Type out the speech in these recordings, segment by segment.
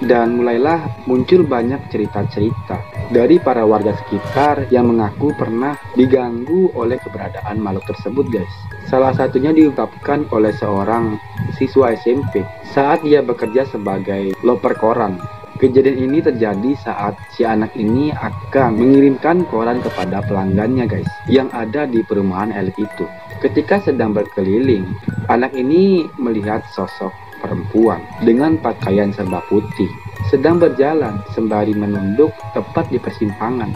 Dan mulailah muncul banyak cerita-cerita dari para warga sekitar yang mengaku pernah diganggu oleh keberadaan makhluk tersebut guys. Salah satunya diungkapkan oleh seorang siswa SMP saat dia bekerja sebagai loper koran. Kejadian ini terjadi saat si anak ini akan mengirimkan koran kepada pelanggannya guys, yang ada di perumahan elit itu. Ketika sedang berkeliling, anak ini melihat sosok perempuan dengan pakaian serba putih sedang berjalan sembari menunduk tepat di persimpangan.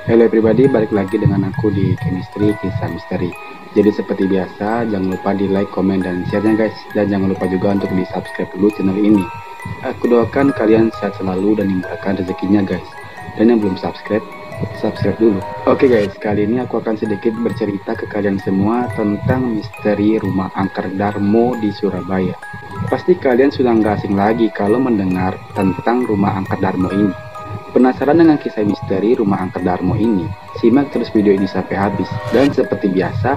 Halo everybody, balik lagi dengan aku di Chemistry Kisah Misteri. Jadi seperti biasa, jangan lupa di like, komen, dan share-nya guys. Dan jangan lupa juga untuk di subscribe dulu channel ini. Aku doakan kalian sehat selalu dan dimurahkan rezekinya guys. Dan yang belum subscribe, subscribe dulu. Oke guys, kali ini aku akan sedikit bercerita ke kalian semua tentang misteri rumah angker Darmo di Surabaya. Pasti kalian sudah nggak asing lagi kalau mendengar tentang rumah angker Darmo ini. Penasaran dengan kisah misteri rumah angker Darmo ini? Simak terus video ini sampai habis. Dan seperti biasa,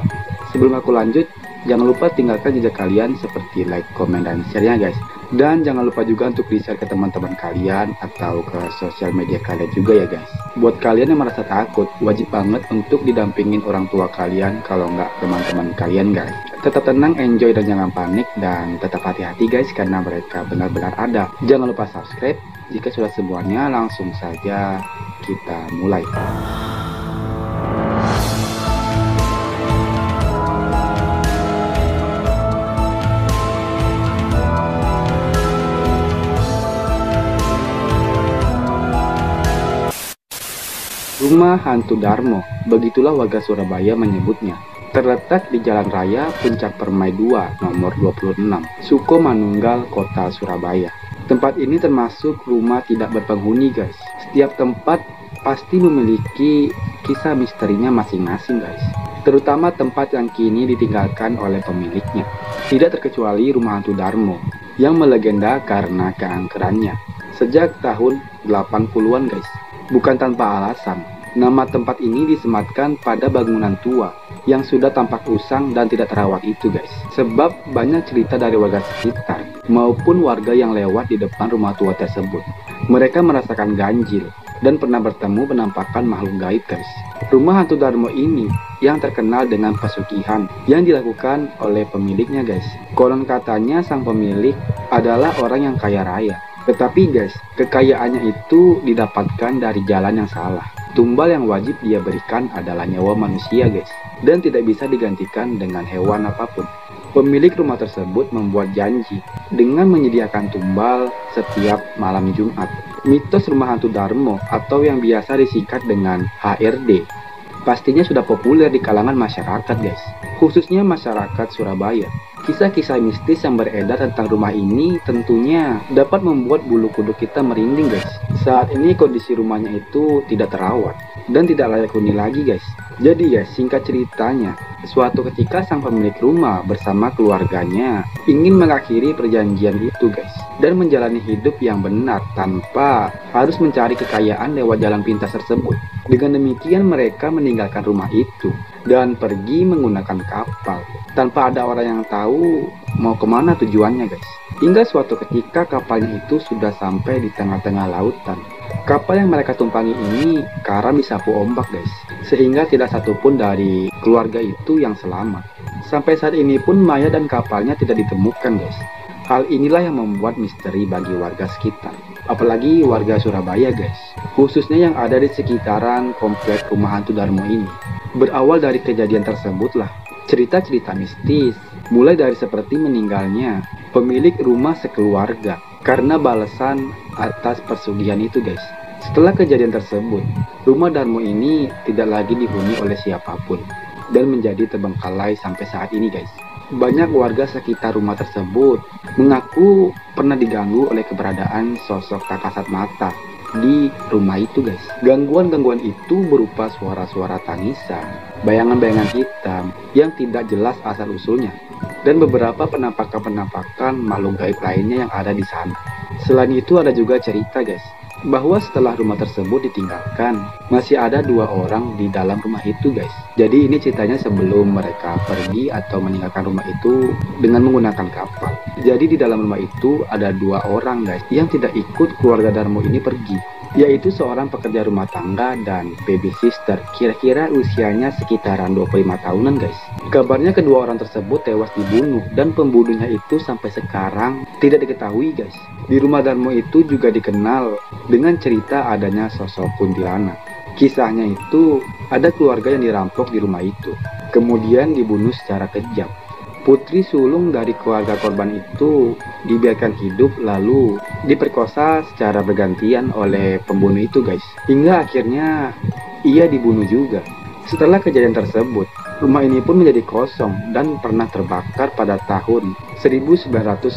sebelum aku lanjut, jangan lupa tinggalkan jejak kalian seperti like, komen, dan share-nya guys. Dan jangan lupa juga untuk di-share ke teman-teman kalian atau ke sosial media kalian juga ya guys. Buat kalian yang merasa takut, wajib banget untuk didampingin orang tua kalian kalau nggak teman-teman kalian guys. Tetap tenang, enjoy, dan jangan panik, dan tetap hati-hati guys karena mereka benar-benar ada. Jangan lupa subscribe. Jika sudah semuanya, langsung saja kita mulai. Rumah hantu Darmo, begitulah warga Surabaya menyebutnya. Terletak di Jalan Raya Puncak Permai 2 nomor 26, Suko Manunggal, Kota Surabaya. Tempat ini termasuk rumah tidak berpenghuni guys. Setiap tempat pasti memiliki kisah misterinya masing-masing guys. Terutama tempat yang kini ditinggalkan oleh pemiliknya. Tidak terkecuali rumah hantu Darmo yang melegenda karena keangkerannya. Sejak tahun 80-an guys. Bukan tanpa alasan. Nama tempat ini disematkan pada bangunan tua yang sudah tampak usang dan tidak terawat itu guys. Sebab banyak cerita dari warga sekitar maupun warga yang lewat di depan rumah tua tersebut. Mereka merasakan ganjil dan pernah bertemu penampakan makhluk gaib guys. Rumah hantu Darmo ini yang terkenal dengan pesugihan yang dilakukan oleh pemiliknya guys. Konon katanya sang pemilik adalah orang yang kaya raya. Tetapi guys, kekayaannya itu didapatkan dari jalan yang salah. Tumbal yang wajib dia berikan adalah nyawa manusia guys, dan tidak bisa digantikan dengan hewan apapun. Pemilik rumah tersebut membuat janji dengan menyediakan tumbal setiap malam Jumat. Mitos rumah hantu Darmo atau yang biasa disingkat dengan HRD pastinya sudah populer di kalangan masyarakat guys, khususnya masyarakat Surabaya. Kisah-kisah mistis yang beredar tentang rumah ini tentunya dapat membuat bulu kuduk kita merinding guys. Saat ini kondisi rumahnya itu tidak terawat dan tidak layak huni lagi guys. Jadi ya, singkat ceritanya, suatu ketika sang pemilik rumah bersama keluarganya ingin mengakhiri perjanjian itu guys, dan menjalani hidup yang benar tanpa harus mencari kekayaan lewat jalan pintas tersebut. Dengan demikian mereka meninggalkan rumah itu dan pergi menggunakan kapal tanpa ada orang yang tahu mau kemana tujuannya guys. Hingga suatu ketika kapalnya itu sudah sampai di tengah-tengah lautan. Kapal yang mereka tumpangi ini karam disapu ombak guys, sehingga tidak satupun dari keluarga itu yang selamat. Sampai saat ini pun mayat dan kapalnya tidak ditemukan guys. Hal inilah yang membuat misteri bagi warga sekitar, apalagi warga Surabaya guys, khususnya yang ada di sekitaran komplek rumah hantu Darmo ini. Berawal dari kejadian tersebutlah cerita-cerita mistis, mulai dari seperti meninggalnya pemilik rumah sekeluarga karena balasan atas persugihan itu guys. Setelah kejadian tersebut, rumah Darmo ini tidak lagi dihuni oleh siapapun dan menjadi terbengkalai sampai saat ini guys. Banyak warga sekitar rumah tersebut mengaku pernah diganggu oleh keberadaan sosok tak kasat mata di rumah itu guys. Gangguan-gangguan itu berupa suara-suara tangisan, bayangan-bayangan hitam yang tidak jelas asal-usulnya. dan beberapa penampakan-penampakan makhluk gaib lainnya yang ada di sana. Selain itu ada juga cerita guys, bahwa setelah rumah tersebut ditinggalkan, masih ada 2 orang di dalam rumah itu guys. Jadi ini ceritanya sebelum mereka pergi atau meninggalkan rumah itu dengan menggunakan kapal. Jadi di dalam rumah itu ada 2 orang guys, yang tidak ikut keluarga Darmo ini pergi, yaitu seorang pekerja rumah tangga dan baby sister. Kira-kira usianya sekitaran 25 tahunan guys. Kabarnya kedua orang tersebut tewas dibunuh, dan pembunuhnya itu sampai sekarang tidak diketahui guys. Di rumah Darmo itu juga dikenal dengan cerita adanya sosok kuntilanak. Kisahnya itu ada keluarga yang dirampok di rumah itu, kemudian dibunuh secara kejam. Putri sulung dari keluarga korban itu dibiarkan hidup lalu diperkosa secara bergantian oleh pembunuh itu guys, hingga akhirnya ia dibunuh juga. Setelah kejadian tersebut, rumah ini pun menjadi kosong dan pernah terbakar pada tahun 1997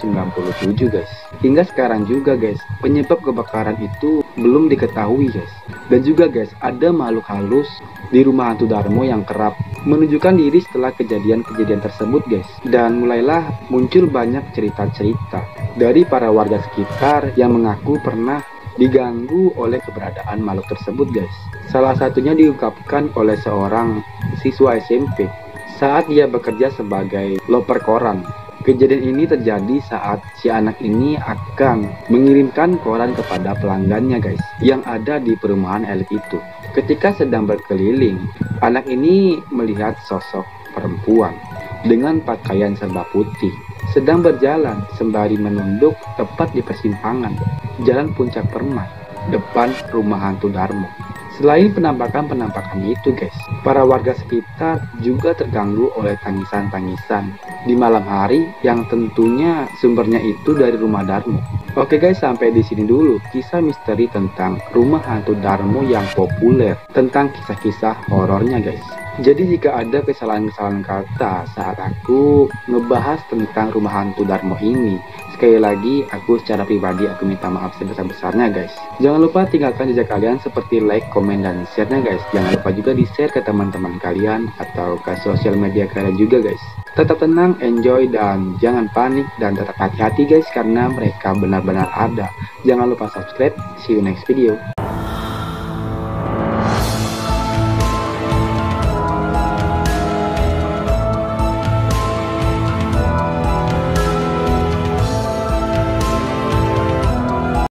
guys. Hingga sekarang juga guys, penyebab kebakaran itu belum diketahui guys. Dan juga guys, ada makhluk halus di rumah hantu Darmo yang kerap menunjukkan diri setelah kejadian-kejadian tersebut guys. Dan mulailah muncul banyak cerita-cerita dari para warga sekitar yang mengaku pernah diganggu oleh keberadaan makhluk tersebut guys. Salah satunya diungkapkan oleh seorang siswa SMP saat dia bekerja sebagai loper koran. Kejadian ini terjadi saat si anak ini akan mengirimkan koran kepada pelanggannya guys, yang ada di perumahan elit itu. Ketika sedang berkeliling, anak ini melihat sosok perempuan dengan pakaian serba putih sedang berjalan sembari menunduk tepat di persimpangan Jalan Puncak Permai, depan rumah hantu Darmo. Selain penampakan-penampakan itu guys, para warga sekitar juga terganggu oleh tangisan-tangisan di malam hari yang tentunya sumbernya itu dari rumah Darmo. Oke guys, sampai di sini dulu kisah misteri tentang rumah hantu Darmo yang populer, tentang kisah-kisah horornya guys. Jadi jika ada kesalahan-kesalahan kata saat aku ngebahas tentang rumah hantu Darmo ini, sekali lagi aku secara pribadi aku minta maaf sebesar-besarnya guys. Jangan lupa tinggalkan jejak kalian seperti like, komen, dan share-nya guys. Jangan lupa juga di share ke teman-teman kalian atau ke sosial media kalian juga guys. Tetap tenang, enjoy, dan jangan panik, dan tetap hati-hati guys karena mereka benar-benar ada. Jangan lupa subscribe. See you next video.